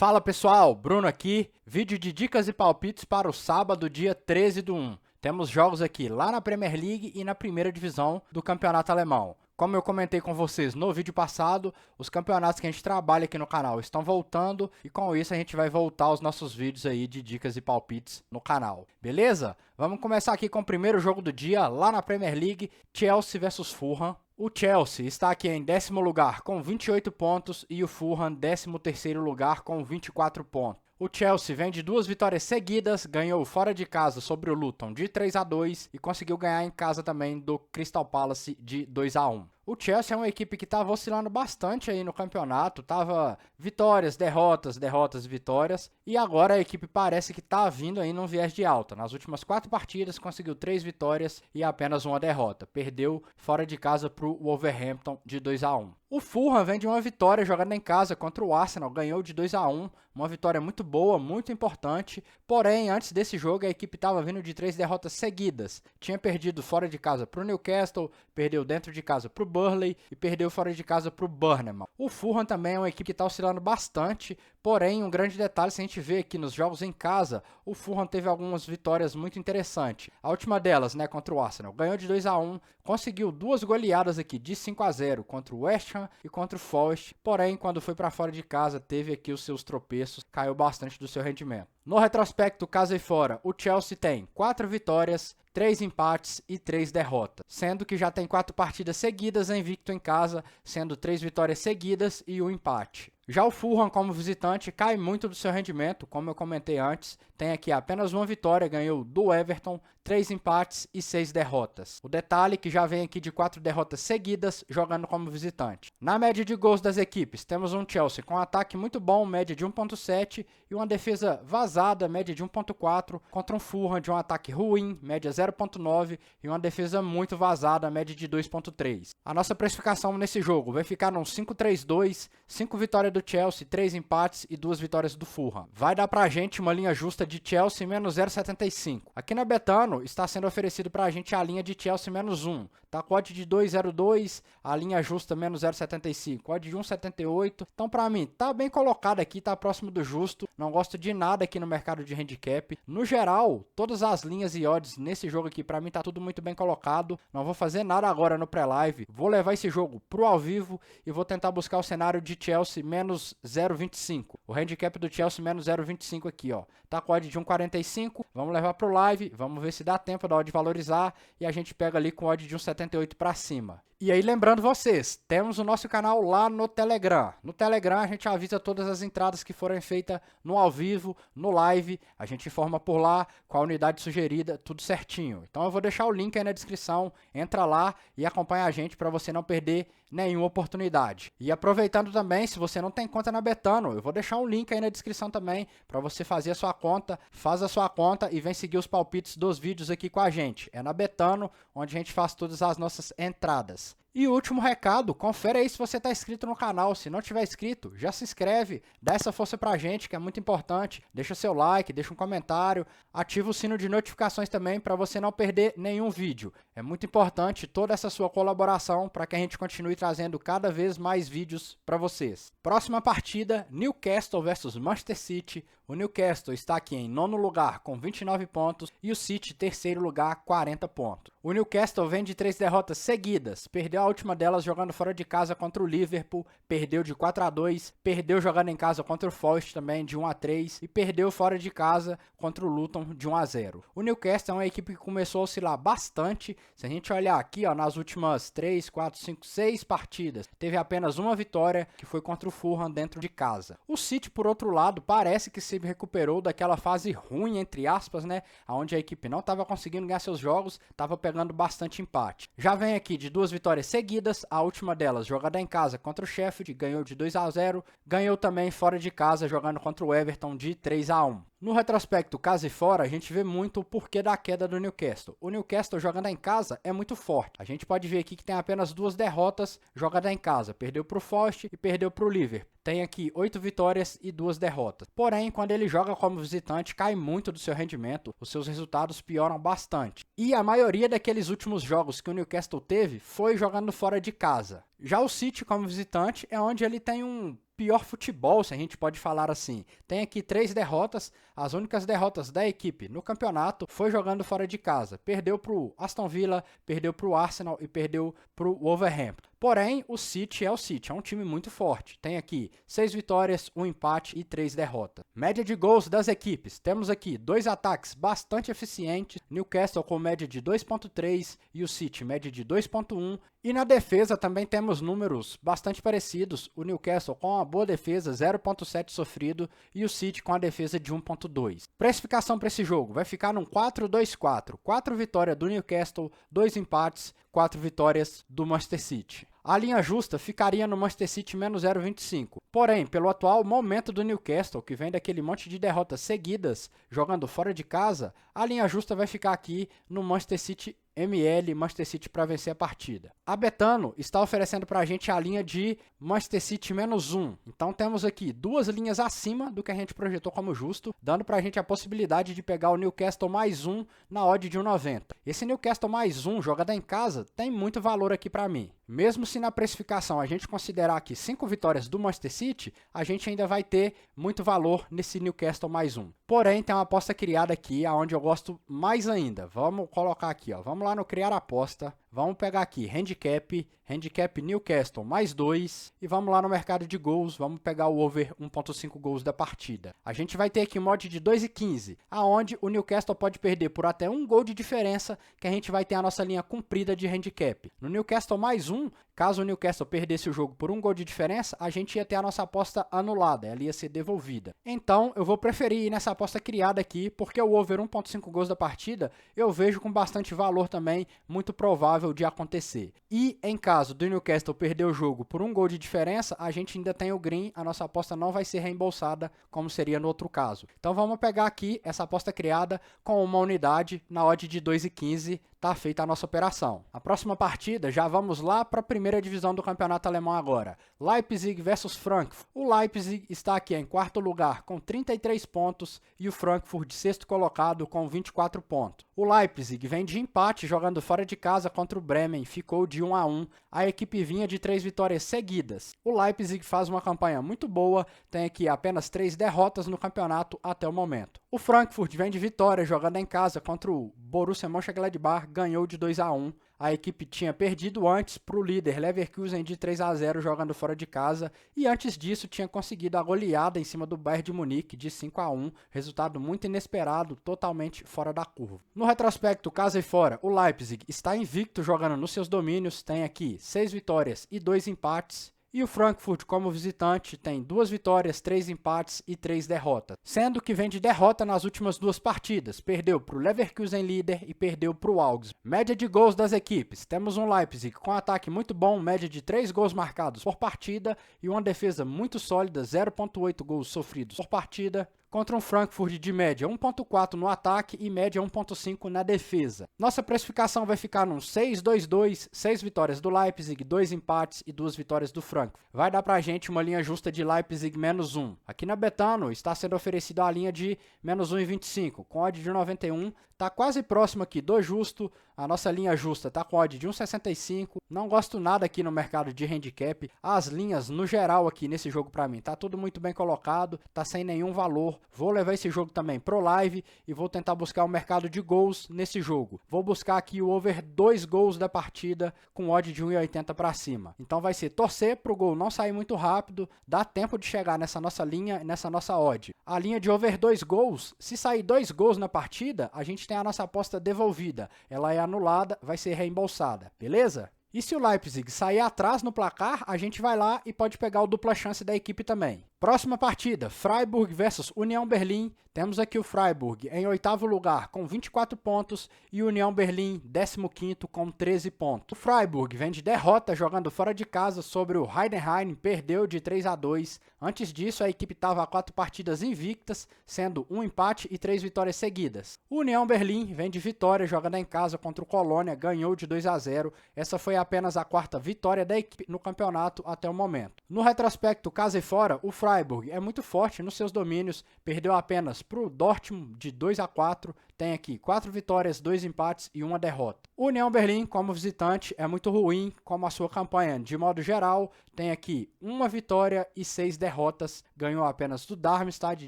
Fala pessoal, Bruno aqui, vídeo de dicas e palpites para o sábado, dia 13/1. Temos jogos aqui lá na Premier League e na primeira divisão do campeonato alemão. Como eu comentei com vocês no vídeo passado, os campeonatos que a gente trabalha aqui no canal estão voltando e com isso a gente vai voltar aos nossos vídeos aí de dicas e palpites no canal. Beleza? Vamos começar aqui com o primeiro jogo do dia lá na Premier League, Chelsea vs Fulham. O Chelsea está aqui em 10º lugar com 28 pontos e o Fulham 13º lugar com 24 pontos. O Chelsea vem de 2 vitórias seguidas, ganhou fora de casa sobre o Luton de 3-2 e conseguiu ganhar em casa também do Crystal Palace de 2-1. O Chelsea é uma equipe que estava oscilando bastante aí no campeonato, tava vitórias, derrotas, derrotas, vitórias, e agora a equipe parece que está vindo aí num viés de alta. Nas últimas 4 partidas conseguiu 3 vitórias e apenas uma derrota. Perdeu fora de casa para o Wolverhampton de 2-1. O Fulham vem de uma vitória jogando em casa contra o Arsenal, ganhou de 2-1, uma vitória muito boa, muito importante, porém antes desse jogo a equipe estava vindo de 3 derrotas seguidas. Tinha perdido fora de casa para o Newcastle, perdeu dentro de casa para o Burnley e perdeu fora de casa para o Bournemouth. O Fulham também é uma equipe que está oscilando bastante, porém um grande detalhe, se a gente vê aqui nos jogos em casa, o Fulham teve algumas vitórias muito interessantes. A última delas, contra o Arsenal, ganhou de 2-1, conseguiu 2 goleadas aqui de 5-0 contra o West Ham e contra o Forest, porém quando foi para fora de casa teve aqui os seus tropeços, caiu bastante do seu rendimento. No retrospecto, casa e fora, o Chelsea tem 4 vitórias, 3 empates e 3 derrotas, sendo que já tem 4 partidas seguidas invicto em casa, sendo 3 vitórias seguidas e 1 empate. Já o Fulham, como visitante, cai muito do seu rendimento, como eu comentei antes, tem aqui apenas uma vitória, ganhou do Everton, 3 empates e 6 derrotas. O detalhe é que já vem aqui de 4 derrotas seguidas, jogando como visitante. Na média de gols das equipes, temos um Chelsea com um ataque muito bom, média de 1.7, e uma defesa vazada, média de 1.4, contra um Fulham de um ataque ruim, média 0.9, e uma defesa muito vazada, média de 2.3. A nossa precificação nesse jogo vai ficar num 5-3-2, 5 vitórias do Chelsea, 3 empates e 2 vitórias do Fulham. Vai dar pra gente uma linha justa de Chelsea menos 0,75. Aqui na Betano está sendo oferecido pra gente a linha de Chelsea menos 1. Tá com odd de 2,02, a linha justa menos 0,75, odd de 1,78. Então pra mim tá bem colocado aqui, tá próximo do justo. Não gosto de nada aqui no mercado de handicap. No geral, todas as linhas e odds nesse jogo aqui pra mim tá tudo muito bem colocado. Não vou fazer nada agora no pré-live. Vou levar esse jogo pro ao vivo e vou tentar buscar o cenário de Chelsea menos 0,25. O handicap do Chelsea menos 0,25 aqui, ó. Tá com odd de 1,45. Vamos levar pro live, vamos ver se dá tempo da odd valorizar e a gente pega ali com odd de 1,78 para cima. E aí, lembrando vocês, temos o nosso canal lá no Telegram. No Telegram a gente avisa todas as entradas que forem feitas no ao vivo, no live. A gente informa por lá qual a unidade sugerida, tudo certinho. Então eu vou deixar o link aí na descrição. Entra lá e acompanha a gente para você não perder nenhuma oportunidade. E aproveitando também, se você não tem conta na Betano, eu vou deixar um link aí na descrição também para você fazer a sua conta. Faz a sua conta e vem seguir os palpites dos vídeos aqui com a gente. É na Betano, onde a gente faz todas as nossas entradas. E o último recado, confere aí se você está inscrito no canal. Se não tiver inscrito, já se inscreve, dá essa força pra gente que é muito importante. Deixa seu like, deixa um comentário, ativa o sino de notificações também para você não perder nenhum vídeo. É muito importante toda essa sua colaboração para que a gente continue trazendo cada vez mais vídeos para vocês. Próxima partida, Newcastle vs Manchester City. O Newcastle está aqui em 9º lugar com 29 pontos e o City 3º lugar 40 pontos. O Newcastle vem de 3 derrotas seguidas, perdeu a última delas jogando fora de casa contra o Liverpool, perdeu de 4-2, perdeu jogando em casa contra o Forest também de 1-3 e perdeu fora de casa contra o Luton de 1-0. O Newcastle é uma equipe que começou a oscilar bastante. Se a gente olhar aqui, ó, nas últimas 3, 4, 5, 6 partidas, teve apenas uma vitória, que foi contra o Fulham dentro de casa. O City, por outro lado, parece que se recuperou daquela fase ruim, entre aspas, onde a equipe não estava conseguindo ganhar seus jogos, estava pegando bastante empate. Já vem aqui de 2 vitórias seguidas, a última delas jogada em casa contra o Sheffield, ganhou de 2-0, ganhou também fora de casa jogando contra o Everton de 3-1. No retrospecto casa e fora, a gente vê muito o porquê da queda do Newcastle. O Newcastle jogando em casa é muito forte. A gente pode ver aqui que tem apenas 2 derrotas jogadas em casa. Perdeu para o Forest e perdeu para o Liverpool. Tem aqui 8 vitórias e 2 derrotas. Porém, quando ele joga como visitante, cai muito do seu rendimento. Os seus resultados pioram bastante. E a maioria daqueles últimos jogos que o Newcastle teve foi jogando fora de casa. Já o City como visitante é onde ele tem um pior futebol, se a gente pode falar assim. Tem aqui 3 derrotas, as únicas derrotas da equipe no campeonato foi jogando fora de casa. Perdeu para o Aston Villa, perdeu para o Arsenal e perdeu para o Wolverhampton. Porém, o City, é um time muito forte. Tem aqui 6 vitórias, 1 empate e 3 derrotas. Média de gols das equipes. Temos aqui 2 ataques bastante eficientes. Newcastle com média de 2.3 e o City média de 2.1. E na defesa também temos números bastante parecidos. O Newcastle com uma boa defesa, 0.7 sofrido, e o City com a defesa de 1.2. Precificação para esse jogo vai ficar num 4-2-4. 4 vitórias do Newcastle, 2 empates, 4 vitórias do Manchester City. A linha justa ficaria no Manchester City menos 0,25. Porém, pelo atual momento do Newcastle, que vem daquele monte de derrotas seguidas, jogando fora de casa, a linha justa vai ficar aqui no Manchester City ML, Manchester City para vencer a partida. A Betano está oferecendo para a gente a linha de Manchester City menos 1. Então temos aqui 2 linhas acima do que a gente projetou como justo, dando para a gente a possibilidade de pegar o Newcastle mais 1 na odd de 1,90. Esse Newcastle mais 1 jogado em casa tem muito valor aqui para mim. Mesmo se na precificação a gente considerar aqui 5 vitórias do Manchester City, a gente ainda vai ter muito valor nesse Newcastle mais 1. Porém, tem uma aposta criada aqui, aonde eu gosto mais ainda. Vamos colocar aqui, ó. Vamos lá no criar aposta. Vamos pegar aqui handicap Newcastle mais 2 e vamos lá no mercado de gols, vamos pegar o over 1.5 gols da partida. A gente vai ter aqui um mod de 2,15, aonde o Newcastle pode perder por até 1 gol de diferença, que a gente vai ter a nossa linha comprida de handicap. No Newcastle mais 1, caso o Newcastle perdesse o jogo por 1 gol de diferença, a gente ia ter a nossa aposta anulada, ela ia ser devolvida. Então, eu vou preferir ir nessa aposta criada aqui, porque o over 1.5 gols da partida, eu vejo com bastante valor também, muito provável de acontecer. E em caso do Newcastle perder o jogo por 1 gol de diferença, a gente ainda tem o green, a nossa aposta não vai ser reembolsada, como seria no outro caso. Então vamos pegar aqui essa aposta criada com uma unidade na odd de 2,15, tá feita a nossa operação. A próxima partida, já vamos lá para a primeira divisão do campeonato alemão agora. Leipzig versus Frankfurt. O Leipzig está aqui em 4º lugar com 33 pontos e o Frankfurt de 6º colocado com 24 pontos. O Leipzig vem de empate jogando fora de casa contra o Bremen, ficou de 1-1. A equipe vinha de 3 vitórias seguidas. O Leipzig faz uma campanha muito boa, tem aqui apenas 3 derrotas no campeonato até o momento. O Frankfurt vem de vitória jogando em casa contra o Borussia Mönchengladbach, ganhou de 2-1. A equipe tinha perdido antes para o líder Leverkusen de 3-0 jogando fora de casa e antes disso tinha conseguido a goleada em cima do Bayern de Munique de 5-1, resultado muito inesperado, totalmente fora da curva. No retrospecto, casa e fora, o Leipzig está invicto jogando nos seus domínios, tem aqui 6 vitórias e 2 empates. E o Frankfurt, como visitante, tem 2 vitórias, 3 empates e 3 derrotas. Sendo que vem de derrota nas últimas 2 partidas. Perdeu para o Leverkusen líder e perdeu para o Augsburg. Média de gols das equipes. Temos um Leipzig com ataque muito bom, média de 3 gols marcados por partida e uma defesa muito sólida, 0.8 gols sofridos por partida. Contra um Frankfurt de média 1.4 no ataque e média 1.5 na defesa. Nossa precificação vai ficar num 6-2-2, 6 vitórias do Leipzig, 2 empates e 2 vitórias do Frankfurt. Vai dar pra gente uma linha justa de Leipzig menos 1. Aqui na Betano está sendo oferecida a linha de menos 1,25, com odd de 91. Tá quase próximo aqui do justo, a nossa linha justa tá com odd de 1,65. Não gosto nada aqui no mercado de handicap. As linhas no geral aqui nesse jogo pra mim, tá tudo muito bem colocado, tá sem nenhum valor. Vou levar esse jogo também pro live e vou tentar buscar o mercado de gols nesse jogo. Vou buscar aqui o over 2 gols da partida com odd de 1,80 para cima. Então vai ser torcer pro gol não sair muito rápido, dá tempo de chegar nessa nossa linha, nessa nossa odd. A linha de over 2 gols, se sair 2 gols na partida, a gente tem a nossa aposta devolvida. Ela é anulada, vai ser reembolsada, beleza? E se o Leipzig sair atrás no placar, a gente vai lá e pode pegar o dupla chance da equipe também. Próxima partida, Freiburg versus União Berlim. Temos aqui o Freiburg em 8º lugar com 24 pontos e o União Berlim 15º com 13 pontos. O Freiburg vem de derrota jogando fora de casa sobre o Heidenheim, perdeu de 3-2. Antes disso, a equipe estava a 4 partidas invictas, sendo 1 empate e 3 vitórias seguidas. O União Berlim vem de vitória jogando em casa contra o Colônia, ganhou de 2-0. Essa foi apenas a 4ª vitória da equipe no campeonato até o momento. No retrospecto, casa e fora, o Freiburg Freiburg é muito forte nos seus domínios, perdeu apenas para o Dortmund de 2-4, tem aqui 4 vitórias, 2 empates e 1 derrota. O União Berlim, como visitante, é muito ruim, como a sua campanha de modo geral, tem aqui 1 vitória e 6 derrotas, ganhou apenas do Darmstadt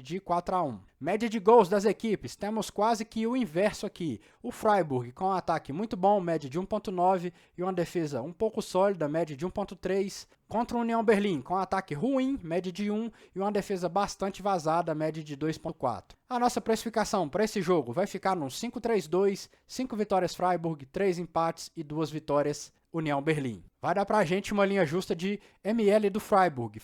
de 4-1. Média de gols das equipes, temos quase que o inverso aqui. O Freiburg com um ataque muito bom, média de 1.9 e uma defesa um pouco sólida, média de 1.3. Contra o União Berlim com um ataque ruim, média de 1 e uma defesa bastante vazada, média de 2.4. A nossa precificação para esse jogo vai ficar num 5-3-2, 5 vitórias Freiburg, 3 empates e 2 vitórias União Berlim. Vai dar pra gente uma linha justa de ML do Freiburg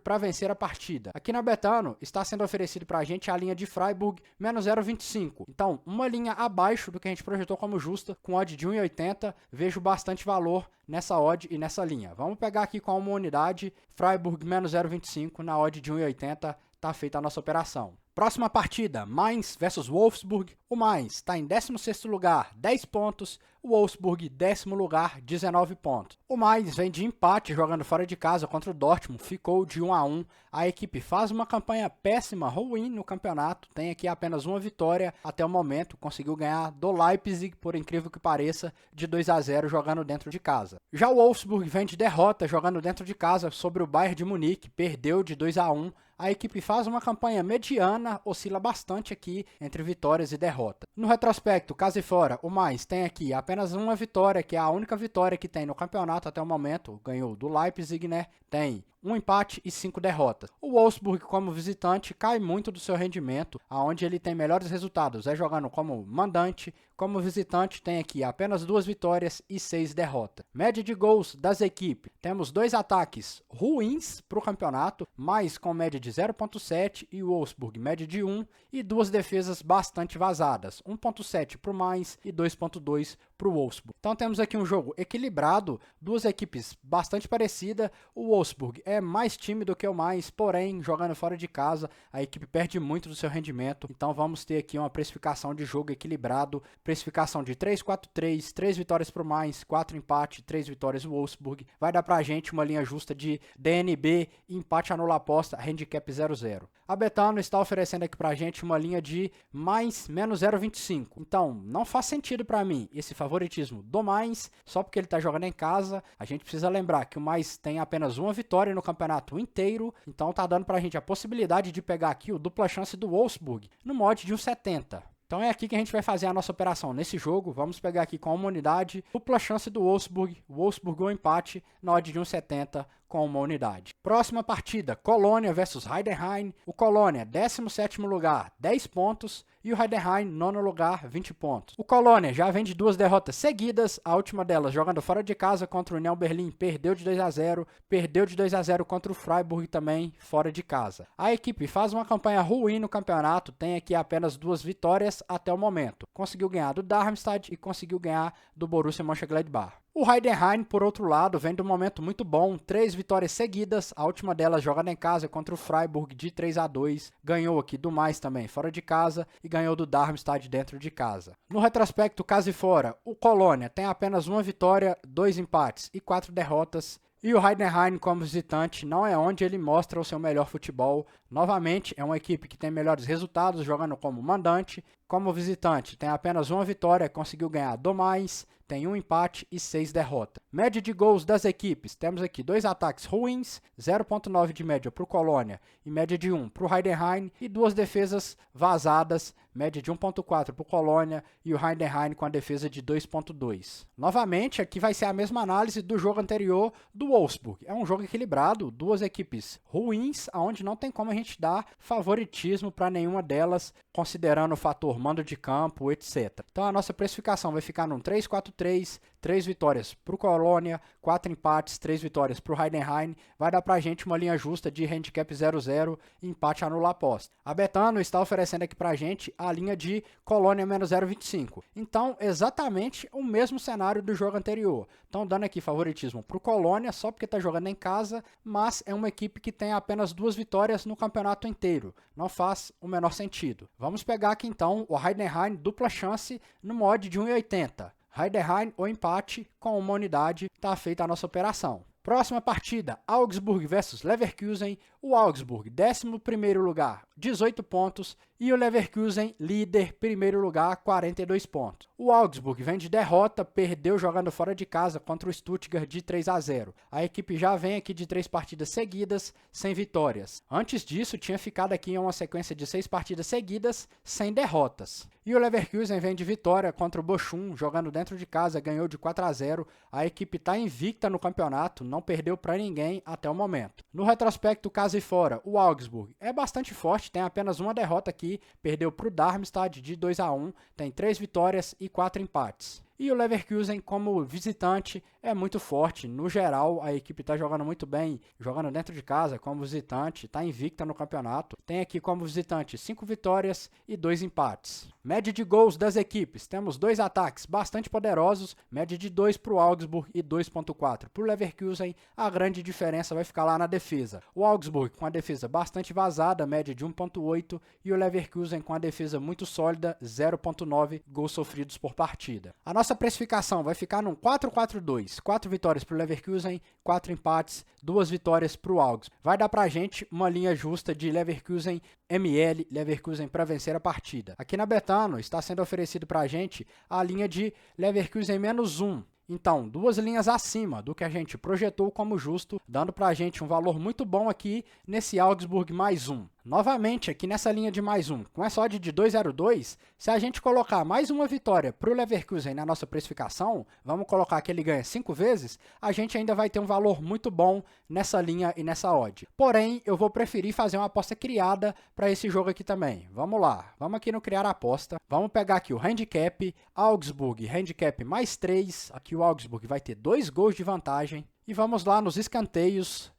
para vencer a partida. Aqui na Betano está sendo oferecido pra gente a linha de Freiburg menos 0,25. Então, uma linha abaixo do que a gente projetou como justa, com odd de 1,80. Vejo bastante valor nessa odd e nessa linha. Vamos pegar aqui com uma unidade, Freiburg menos 0,25 na odd de 1,80. Tá feita a nossa operação. Próxima partida, Mainz versus Wolfsburg. O Mainz está em 16º lugar, 10 pontos. O Wolfsburg, 10º lugar, 19 pontos. O Mainz vem de empate jogando fora de casa contra o Dortmund, ficou de 1-1. A equipe faz uma campanha péssima, ruim no campeonato, tem aqui apenas uma vitória até o momento, conseguiu ganhar do Leipzig, por incrível que pareça, de 2-0 jogando dentro de casa. Já o Wolfsburg vem de derrota jogando dentro de casa sobre o Bayern de Munique, perdeu de 2-1. A equipe faz uma campanha mediana, oscila bastante aqui entre vitórias e derrota. No retrospecto, casa e fora, o Mainz tem aqui apenas uma vitória, que é a única vitória que tem no campeonato até o momento. Ganhou do Leipzig, né? Tem um empate e 5 derrotas. O Wolfsburg, como visitante, cai muito do seu rendimento, aonde ele tem melhores resultados. É jogando como mandante, como visitante tem aqui apenas 2 vitórias e 6 derrotas. Média de gols das equipes. Temos 2 ataques ruins para o campeonato, mas com média de 0.7 e o Wolfsburg média de 1 e 2 defesas bastante vazadas. 1.7 para o Mainz e 2.2 para o Wolfsburg. Então temos aqui um jogo equilibrado, 2 equipes bastante parecidas. O Wolfsburg é mais time do que o Mainz, porém, jogando fora de casa, a equipe perde muito do seu rendimento. Então vamos ter aqui uma precificação de jogo equilibrado, precificação de 3-4-3, 3 vitórias para o Mainz, 4 empate, 3 vitórias o Wolfsburg. Vai dar pra gente uma linha justa de DNB, empate anula aposta, handicap 0-0. A Betano está oferecendo aqui pra gente uma linha de Mainz menos 0,25. Então, não faz sentido para mim esse favoritismo do Mainz, só porque ele está jogando em casa. A gente precisa lembrar que o Mainz tem apenas uma vitória no campeonato inteiro, então tá dando pra gente a possibilidade de pegar aqui o dupla chance do Wolfsburg no mod de 1,70. Então é aqui que a gente vai fazer a nossa operação nesse jogo. Vamos pegar aqui com uma unidade, dupla chance do Wolfsburg, ou empate, na odd de 1,70 com uma unidade. Próxima partida, Colônia versus Heidenheim. O Colônia, 17º lugar, 10 pontos. E o Heidenheim, 9º lugar, 20 pontos. O Colônia já vem de 2 derrotas seguidas, a última delas jogando fora de casa contra o União Berlim, perdeu de 2-0, perdeu de 2-0 contra o Freiburg também, fora de casa. A equipe faz uma campanha ruim no campeonato, tem aqui apenas 2 vitórias até o momento. Conseguiu ganhar do Darmstadt e conseguiu ganhar do Borussia Mönchengladbach. O Heidenheim, por outro lado, vem de um momento muito bom, 3 vitórias seguidas, a última delas jogando em casa contra o Freiburg de 3-2, ganhou aqui do Mainz também fora de casa e ganhou do Darmstadt dentro de casa. No retrospecto, casa e fora, o Colônia tem apenas uma vitória, 2 empates e 4 derrotas. E o Heidenheim, como visitante, não é onde ele mostra o seu melhor futebol. Novamente, é uma equipe que tem melhores resultados jogando como mandante. Como visitante, tem apenas uma vitória, conseguiu ganhar do Mainz, tem um empate e 6 derrotas. Média de gols das equipes, temos aqui 2 ataques ruins, 0.9 de média para o Colônia e média de 1 para o Heidenheim, e 2 defesas vazadas, média de 1.4 para o Colônia e o Heidenheim com a defesa de 2.2. Novamente, aqui vai ser a mesma análise do jogo anterior do Wolfsburg. É um jogo equilibrado, 2 equipes ruins, onde não tem como a gente dar favoritismo para nenhuma delas, considerando o fator mando de campo, etc. Então a nossa precificação vai ficar num 3-4-3, 3 vitórias para o Colônia, 4 empates, 3 vitórias para o Heidenheim. Vai dar pra gente uma linha justa de handicap 0-0, empate anula aposta. A Betano está oferecendo aqui pra gente a linha de Colônia menos 0,25. Então, exatamente o mesmo cenário do jogo anterior. Estão dando aqui favoritismo para o Colônia, só porque está jogando em casa, mas é uma equipe que tem apenas 2 vitórias no campeonato inteiro. Não faz o menor sentido. Vamos pegar aqui então o Heidenheim, dupla chance, no mod de 1,80. Heidenheim ou empate com uma unidade, está feita a nossa operação. Próxima partida, Augsburg versus Leverkusen. O Augsburg, 11º lugar, 18 pontos. E o Leverkusen, líder, primeiro lugar, 42 pontos. O Augsburg vem de derrota, perdeu jogando fora de casa contra o Stuttgart de 3-0. A equipe já vem aqui de 3 partidas seguidas, sem vitórias. Antes disso, tinha ficado aqui em uma sequência de 6 partidas seguidas, sem derrotas. E o Leverkusen vem de vitória contra o Bochum, jogando dentro de casa, ganhou de 4-0. A equipe está invicta no campeonato, não perdeu para ninguém até o momento. No retrospecto, casa e fora, o Augsburg é bastante forte, tem apenas uma derrota aqui, perdeu para o Darmstadt de 2-1, tem 3 vitórias e 4 empates. E o Leverkusen, como visitante, é muito forte. No geral, a equipe está jogando muito bem, jogando dentro de casa como visitante, está invicta no campeonato. Tem aqui como visitante 5 vitórias e 2 empates. Média de gols das equipes. Temos 2 ataques bastante poderosos, média de 2 para o Augsburg e 2.4 para o Leverkusen. A grande diferença vai ficar lá na defesa. O Augsburg com a defesa bastante vazada, média de 1.8, e o Leverkusen com a defesa muito sólida, 0.9 gols sofridos por partida. A nossa precificação vai ficar num 4-4-2, 4 vitórias para o Leverkusen, 4 empates, 2 vitórias para o Augsburg. Vai dar para a gente uma linha justa de Leverkusen ML, Leverkusen para vencer a partida. Aqui na Betano está sendo oferecido para a gente a linha de Leverkusen -1. Então, 2 linhas acima do que a gente projetou como justo, dando para a gente um valor muito bom aqui nesse Augsburg +1. Novamente, aqui nessa linha de +1, com essa odd de 2,02, se a gente colocar mais uma vitória para o Leverkusen na nossa precificação, vamos colocar que ele ganha 5 vezes, a gente ainda vai ter um valor muito bom nessa linha e nessa odd. Porém, eu vou preferir fazer uma aposta criada para esse jogo aqui também. Vamos lá, vamos aqui no criar aposta, vamos pegar aqui o handicap, Augsburg, handicap +3, aqui o Augsburg vai ter 2 gols de vantagem, e vamos lá nos escanteios,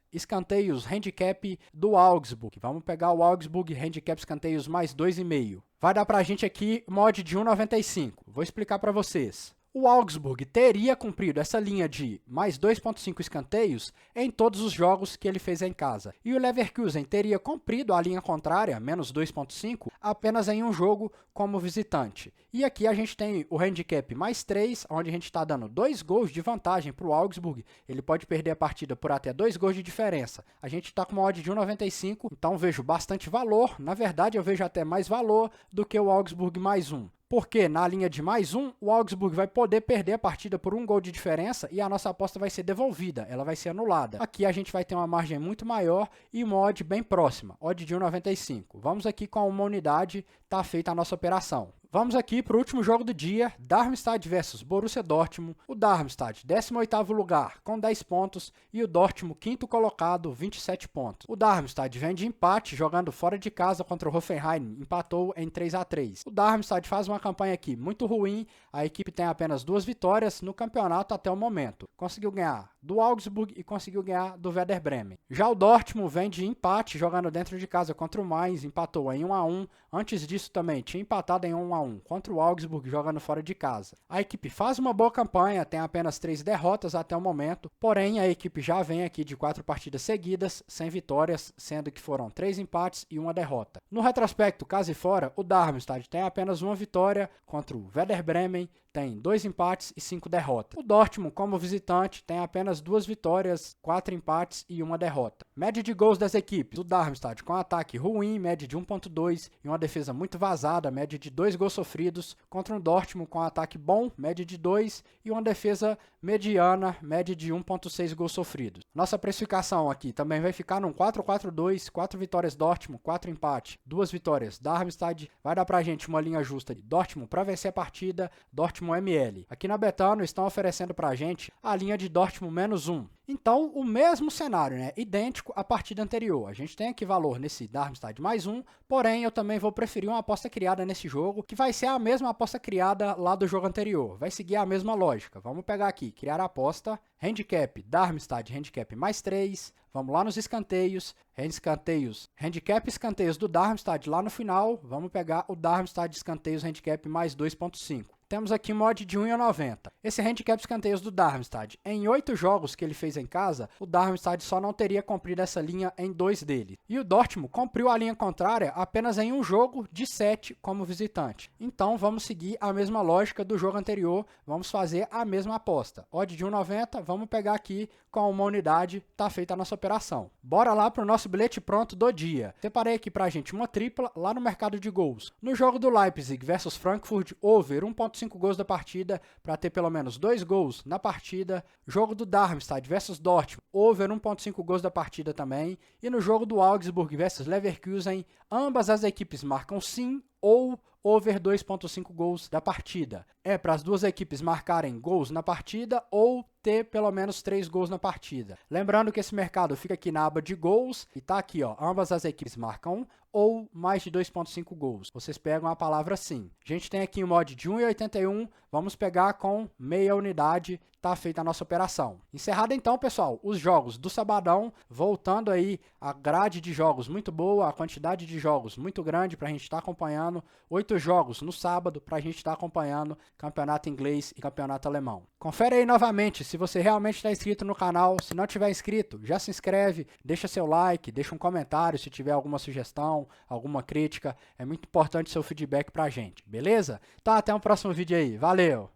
handicap do Augsburg. Vamos pegar o Augsburg, handicap escanteios +2,5. Vai dar pra gente aqui uma odd de 1,95. Vou explicar para vocês. O Augsburg teria cumprido essa linha de +2,5 escanteios em todos os jogos que ele fez em casa. E o Leverkusen teria cumprido a linha contrária, -2,5, apenas em um jogo como visitante. E aqui a gente tem o handicap +3, onde a gente está dando 2 gols de vantagem para o Augsburg. Ele pode perder a partida por até 2 gols de diferença. A gente está com uma odd de 1,95, então vejo bastante valor. Na verdade, eu vejo até mais valor do que o Augsburg +1. Porque na linha de +1, o Augsburg vai poder perder a partida por 1 gol de diferença e a nossa aposta vai ser devolvida, ela vai ser anulada. Aqui a gente vai ter uma margem muito maior e uma odd bem próxima, odd de 1,95. Vamos aqui com uma unidade, está feita a nossa operação. Vamos aqui para o último jogo do dia, Darmstadt versus Borussia Dortmund. O Darmstadt, 18º lugar, com 10 pontos, e o Dortmund, 5º colocado, 27 pontos. O Darmstadt vem de empate, jogando fora de casa contra o Hoffenheim, empatou em 3-3. O Darmstadt faz uma campanha aqui muito ruim, a equipe tem apenas 2 vitórias no campeonato até o momento. Conseguiu ganhar do Augsburg e conseguiu ganhar do Werder Bremen. Já o Dortmund vem de empate, jogando dentro de casa contra o Mainz, empatou em 1-1. Antes disso também tinha empatado em 1-1 contra o Augsburg, jogando fora de casa. A equipe faz uma boa campanha, tem apenas 3 derrotas até o momento, porém a equipe já vem aqui de 4 partidas seguidas, sem vitórias, sendo que foram 3 empates e 1 derrota. No retrospecto, casa e fora, o Darmstadt tem apenas 1 vitória contra o Werder Bremen, tem 2 empates e 5 derrotas. O Dortmund, como visitante, tem apenas 2 vitórias, 4 empates e 1 derrota. Média de gols das equipes. O Darmstadt com ataque ruim, média de 1.2 e uma defesa muito vazada, média de 2 gols sofridos, contra um Dortmund com ataque bom, média de 2 e uma defesa mediana, média de 1.6 gols sofridos. Nossa precificação aqui também vai ficar num 4-4-2, 4 vitórias Dortmund, 4 empates, 2 vitórias Darmstadt. Vai dar pra gente uma linha justa de Dortmund para vencer a partida, Dortmund ML. Aqui na Betano estão oferecendo pra gente a linha de Dortmund -1. Então, o mesmo cenário, né? Idêntico à partida anterior. A gente tem aqui valor nesse Darmstadt +1, porém eu também vou preferir uma aposta criada nesse jogo, que vai ser a mesma aposta criada lá do jogo anterior. Vai seguir a mesma lógica. Vamos pegar aqui, criar a aposta, handicap Darmstadt, handicap +3. Vamos lá nos escanteios, handicap escanteios do Darmstadt lá no final. Vamos pegar o Darmstadt escanteios handicap +2.5. temos aqui mod de 1,90. Esse handicap escanteios do Darmstadt. Em 8 jogos que ele fez em casa, o Darmstadt só não teria cumprido essa linha em 2 deles. E o Dortmund cumpriu a linha contrária apenas em um jogo de 7 como visitante. Então vamos seguir a mesma lógica do jogo anterior, vamos fazer a mesma aposta. Odd de 1,90, vamos pegar aqui com uma unidade, tá feita a nossa operação. Bora lá para o nosso bilhete pronto do dia. Separei aqui pra gente uma tripla lá no mercado de gols. No jogo do Leipzig versus Frankfurt, over 1.5 gols da partida para ter pelo menos 2 gols na partida. Jogo do Darmstadt versus Dortmund, over 1.5 gols da partida também. E no jogo do Augsburg versus Leverkusen, ambas as equipes marcam sim ou over 2.5 gols da partida. É para as duas equipes marcarem gols na partida ou ter pelo menos 3 gols na partida. Lembrando que esse mercado fica aqui na aba de gols e tá aqui, ó, ambas as equipes marcam ou mais de 2.5 gols. Vocês pegam a palavra sim. A gente tem aqui um mod de 1,81, vamos pegar com meia unidade, tá feita a nossa operação. Encerrado então, pessoal, os jogos do sabadão, voltando aí a grade de jogos muito boa, a quantidade de jogos muito grande para a gente estar acompanhando, 8 jogos no sábado para a gente estar acompanhando campeonato inglês e campeonato alemão. Confere aí novamente se você realmente está inscrito no canal. Se não tiver inscrito, já se inscreve, deixa seu like, deixa um comentário se tiver alguma sugestão, alguma crítica. É muito importante seu feedback pra gente, beleza? Então até o próximo vídeo aí. Valeu!